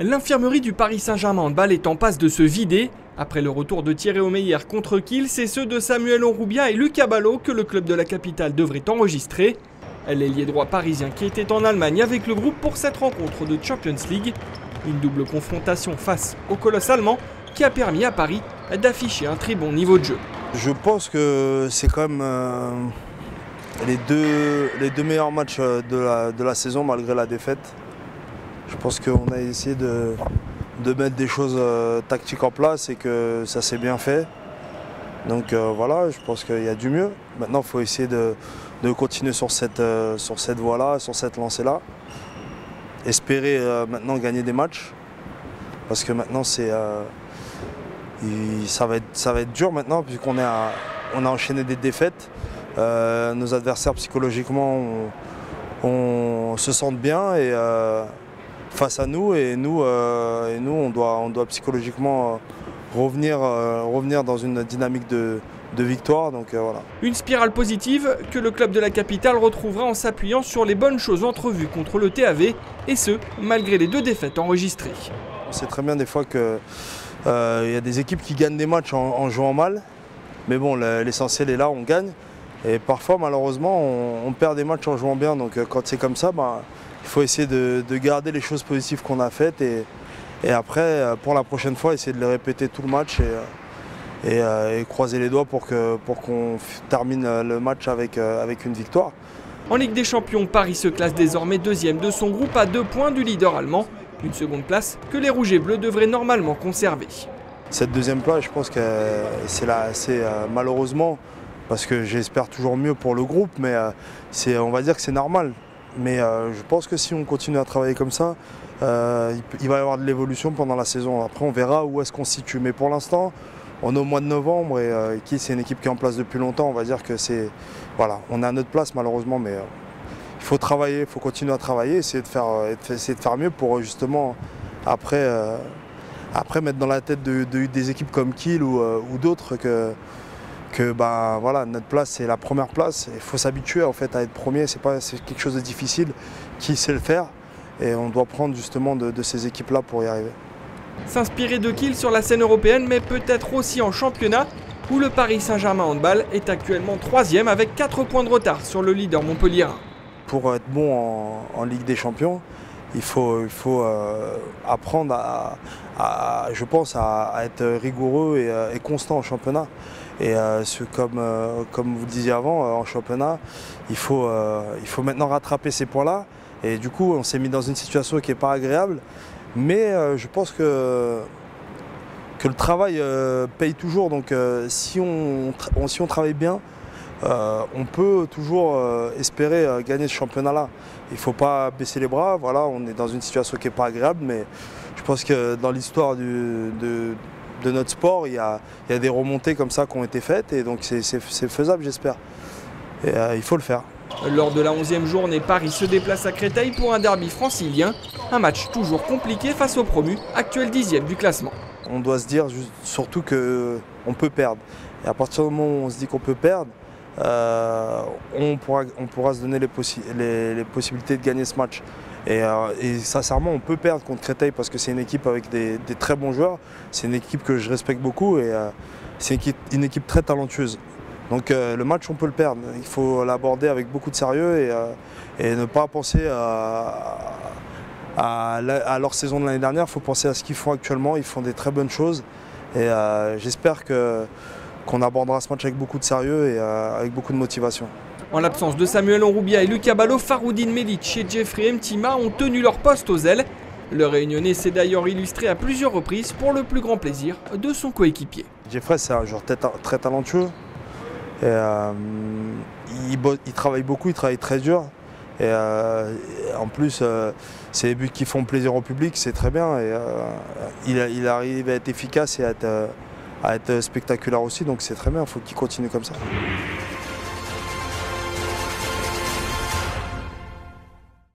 L'infirmerie du Paris Saint-Germain handball est en passe de se vider. Après le retour de Thierry Omeyer contre Kiel, c'est ceux de Samuel Onroubia et Lucas Ballot que le club de la capitale devrait enregistrer. L'ailier droit parisien qui était en Allemagne avec le groupe pour cette rencontre de Champions League. Une double confrontation face au colosse allemand qui a permis à Paris d'afficher un très bon niveau de jeu. Je pense que c'est quand même les deux meilleurs matchs de la saison malgré la défaite. Je pense qu'on a essayé de mettre des choses tactiques en place et que ça s'est bien fait. Donc voilà, je pense qu'il y a du mieux. Maintenant, il faut essayer de continuer sur cette voie-là, sur cette lancée-là. Espérer maintenant gagner des matchs. Parce que maintenant, ça va être dur maintenant, puisqu'on a enchaîné des défaites. Nos adversaires, psychologiquement, on se sentent bien et, face à nous. Et nous, on doit psychologiquement revenir dans une dynamique de victoire. Donc, voilà. Une spirale positive que le club de la capitale retrouvera en s'appuyant sur les bonnes choses entrevues contre le TAV, et ce, malgré les 2 défaites enregistrées. On sait très bien des fois qu'il y a des équipes qui gagnent des matchs en jouant mal, mais bon, l'essentiel est là, on gagne. Et parfois, malheureusement, on perd des matchs en jouant bien. Donc quand c'est comme ça, il faut essayer de garder les choses positives qu'on a faites et après, pour la prochaine fois, essayer de les répéter tout le match et croiser les doigts pour qu'on termine le match avec une victoire. En Ligue des Champions, Paris se classe désormais 2e de son groupe à 2 points du leader allemand. Une seconde place que les Rouges et Bleus devraient normalement conserver. Cette 2e place, je pense que c'est malheureusement, parce que j'espère toujours mieux pour le groupe, mais on va dire que c'est normal. Mais je pense que si on continue à travailler comme ça, il va y avoir de l'évolution pendant la saison. Après, on verra où est-ce qu'on se situe. Mais pour l'instant, on est au mois de novembre et c'est une équipe qui est en place depuis longtemps. On va dire que voilà, on est à notre place malheureusement, mais il faut travailler, il faut continuer à travailler, essayer de faire mieux pour justement après mettre dans la tête des équipes comme Kiel ou d'autres que voilà, notre place c'est la première place. Il faut s'habituer en fait à être premier, c'est quelque chose de difficile, qui sait le faire et on doit prendre justement de ces équipes-là pour y arriver. S'inspirer de Kiel sur la scène européenne, mais peut-être aussi en championnat, où le Paris Saint-Germain handball est actuellement 3e avec 4 points de retard sur le leader montpelliérain. Pour être bon en Ligue des Champions, il faut apprendre je pense, à être rigoureux et constant en championnat. Et comme vous le disiez avant, en championnat, il faut maintenant rattraper ces points-là. Et du coup, on s'est mis dans une situation qui n'est pas agréable. Mais je pense que le travail paye toujours. Donc si on travaille bien, on peut toujours espérer gagner ce championnat-là. Il ne faut pas baisser les bras. Voilà, on est dans une situation qui n'est pas agréable, mais je pense que dans l'histoire de notre sport, il y a des remontées comme ça qui ont été faites, et donc c'est faisable, j'espère. Et il faut le faire. Lors de la 11e journée, Paris se déplace à Créteil pour un derby francilien. Un match toujours compliqué face aux promus, actuel 10e du classement. On doit se dire surtout qu'on peut perdre. Et à partir du moment où on se dit qu'on peut perdre, on pourra se donner les possibilités de gagner ce match. Et sincèrement, on peut perdre contre Créteil parce que c'est une équipe avec des très bons joueurs. C'est une équipe que je respecte beaucoup et c'est une équipe très talentueuse. Donc le match, on peut le perdre. Il faut l'aborder avec beaucoup de sérieux et ne pas penser à leur saison de l'année dernière. Il faut penser à ce qu'ils font actuellement. Ils font des très bonnes choses. Et j'espère qu'on abordera ce match avec beaucoup de sérieux et avec beaucoup de motivation. En l'absence de Samuel Onroubia et Lucas Ballot, Faroudine Medic et Jeffrey Mtima ont tenu leur poste aux ailes. Le Réunionnais s'est d'ailleurs illustré à plusieurs reprises pour le plus grand plaisir de son coéquipier. Jeffrey, c'est un joueur très talentueux. Et, il travaille beaucoup, il travaille très dur. Et en plus, c'est les buts qui font plaisir au public, c'est très bien. Et, il arrive à être efficace et à être spectaculaire aussi, donc c'est très bien, il faut qu'il continue comme ça.